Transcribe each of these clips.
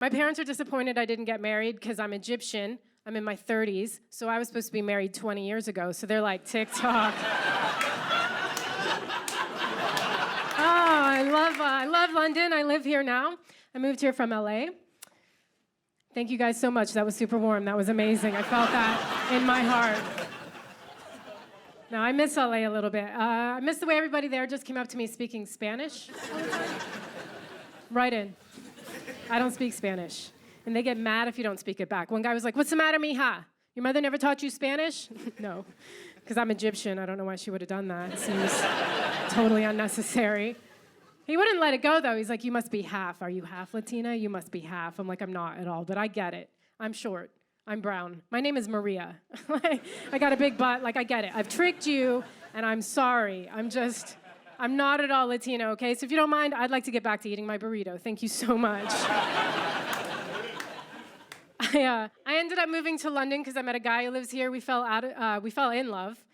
My parents are disappointed I didn't get married because I'm Egyptian. I'm in my 30s, so I was supposed to be married 20 years ago. So they're like, TikTok. I love London. I live here now. I moved here from LA. Thank you guys so much. That was super warm. That was amazing. I felt that in my heart. No, I miss LA a little bit. I miss the way everybody there just came up to me speaking Spanish all the time. Right in. I don't speak Spanish. And they get mad if you don't speak it back. One guy was like, "What's the matter, mija? Your mother never taught you Spanish?" No, because I'm Egyptian. I don't know why she would have done that. It seems totally unnecessary. He wouldn't let it go, though. He's like, "You must be half. Are you half Latina? You must be half." I'm like, "I'm not at all, but I get it. I'm short. I'm brown. My name is Maria. I got a big butt. Like, I get it. I've tricked you, and I'm sorry. I'm not at all Latino, okay? So if you don't mind, I'd like to get back to eating my burrito. Thank you so much." I ended up moving to London because I met a guy who lives here. We fell in love.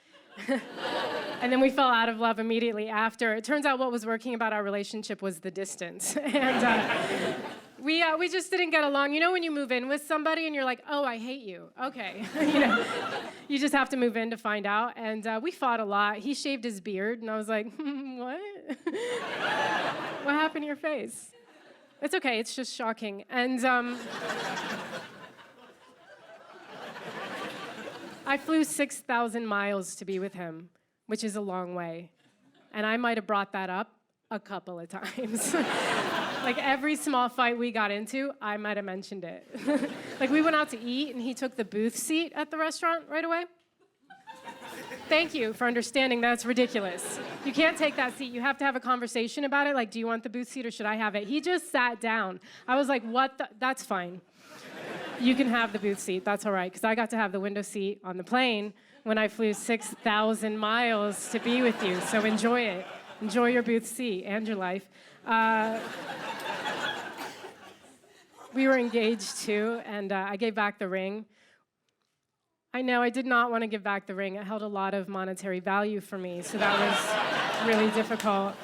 And then we fell out of love immediately after. It turns out what was working about our relationship was the distance. And we just didn't get along. You know when you move in with somebody and you're like, "Oh, I hate you." Okay. You just have to move in to find out. And we fought a lot. He shaved his beard, and I was like, "What? What happened to your face?" It's okay. It's just shocking. And I flew 6,000 miles to be with him, which is a long way. And I might have brought that up a couple of times. Like every small fight we got into, I might have mentioned it. Like we went out to eat and he took the booth seat at the restaurant right away. Thank you for understanding that's ridiculous. You can't take that seat. You have to have a conversation about it. Like, do you want the booth seat or should I have it? He just sat down. I was like, what the? That's fine. You can have the booth seat. That's all right. Because I got to have the window seat on the plane when I flew 6,000 miles to be with you. So enjoy it. Enjoy your booth seat and your life. We were engaged too, and I gave back the ring. I know, I did not want to give back the ring. It held a lot of monetary value for me, so that was really difficult.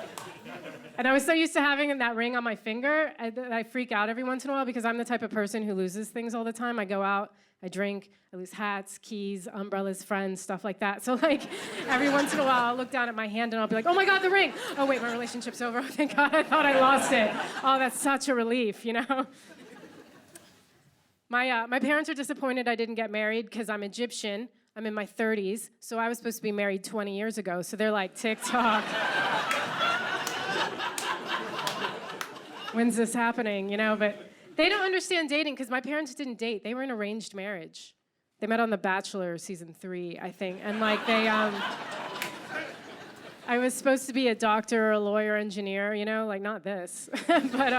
And I was so used to having that ring on my finger that I freak out every once in a while because I'm the type of person who loses things all the time. I go out, I drink, I lose hats, keys, umbrellas, friends, stuff like that. So like every once in a while I'll look down at my hand and I'll be like, "Oh my God, the ring! Oh wait, my relationship's over. Oh, thank God, I thought I lost it." Oh, that's such a relief, you know? My parents are disappointed I didn't get married because I'm Egyptian. I'm in my 30s, so I was supposed to be married 20 years ago. So they're like, TikTok. When's this happening, you know? But they don't understand dating because my parents didn't date. They were in arranged marriage. They met on The Bachelor season 3, I think. And like I was supposed to be a doctor or a lawyer, engineer, you know, like not this. But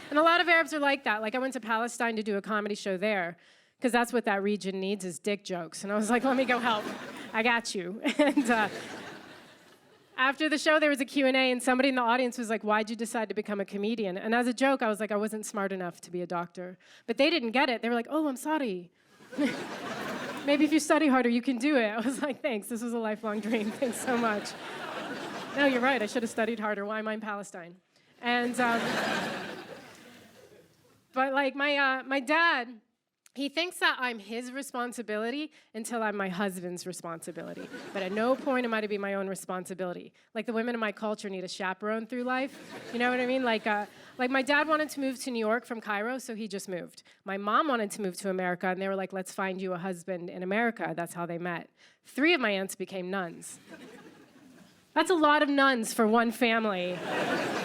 and a lot of Arabs are like that. Like I went to Palestine to do a comedy show there because that's what that region needs is dick jokes. And I was like, let me go help. I got you. And after the show, there was a Q&A, and somebody in the audience was like, "Why'd you decide to become a comedian?" And as a joke, I was like, I wasn't smart enough to be a doctor. But they didn't get it. They were like, "Oh, I'm sorry. Maybe if you study harder, you can do it." I was like, thanks. This was a lifelong dream. Thanks so much. No, you're right. I should have studied harder. Why am I in Palestine? And, but like my dad, he thinks that I'm his responsibility until I'm my husband's responsibility. But at no point am I to be my own responsibility. Like the women in my culture need a chaperone through life. You know what I mean? Like my dad wanted to move to New York from Cairo, so he just moved. My mom wanted to move to America, and they were like, "Let's find you a husband in America." That's how they met. 3 of my aunts became nuns. That's a lot of nuns for one family.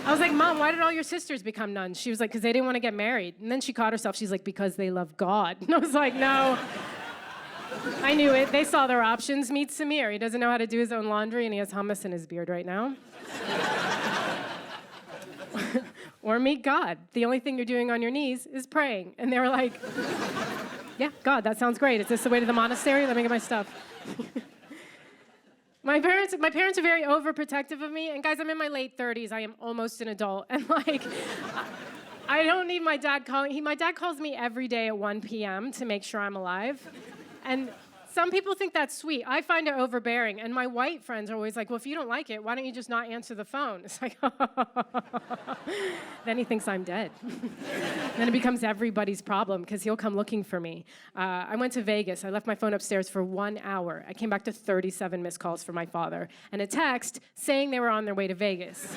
I was like, "Mom, why did all your sisters become nuns?" She was like, "Because they didn't want to get married." And then she caught herself. She's like, "Because they love God." And I was like, no. I knew it. They saw their options. Meet Samir. He doesn't know how to do his own laundry, and he has hummus in his beard right now. Or meet God. The only thing you're doing on your knees is praying. And they were like, "Yeah, God, that sounds great. Is this the way to the monastery? Let me get my stuff." My parents are very overprotective of me, and guys, I'm in my late 30s. I am almost an adult, and like, I don't need my dad calling. My dad calls me every day at 1 p.m. to make sure I'm alive, and some people think that's sweet. I find it overbearing. And my white friends are always like, well, if you don't like it, why don't you just not answer the phone? It's like, then he thinks I'm dead. Then it becomes everybody's problem because he'll come looking for me. I went to Vegas. I left my phone upstairs for 1 hour. I came back to 37 missed calls from my father and a text saying they were on their way to Vegas.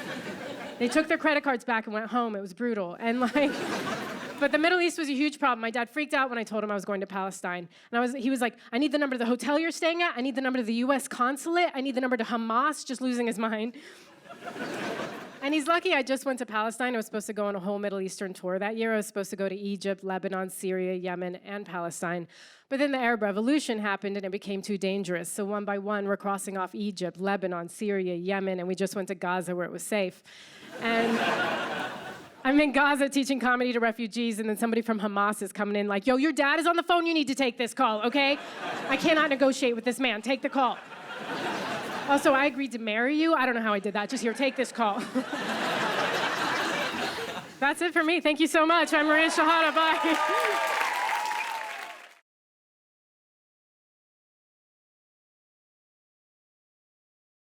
They took their credit cards back and went home. It was brutal. And but the Middle East was a huge problem. My dad freaked out when I told him I was going to Palestine. And he was like, I need the number to the hotel you're staying at. I need the number to the US consulate. I need the number to Hamas, just losing his mind. And he's lucky I just went to Palestine. I was supposed to go on a whole Middle Eastern tour that year. I was supposed to go to Egypt, Lebanon, Syria, Yemen, and Palestine. But then the Arab Revolution happened and it became too dangerous. So one by one, we're crossing off Egypt, Lebanon, Syria, Yemen, and we just went to Gaza where it was safe. And I'm in Gaza teaching comedy to refugees, and then somebody from Hamas is coming in like, yo, your dad is on the phone, you need to take this call, okay? I cannot negotiate with this man, take the call. Also, I agreed to marry you. I don't know how I did that, just here, take this call. That's it for me, thank you so much. I'm Maria Shehata, bye.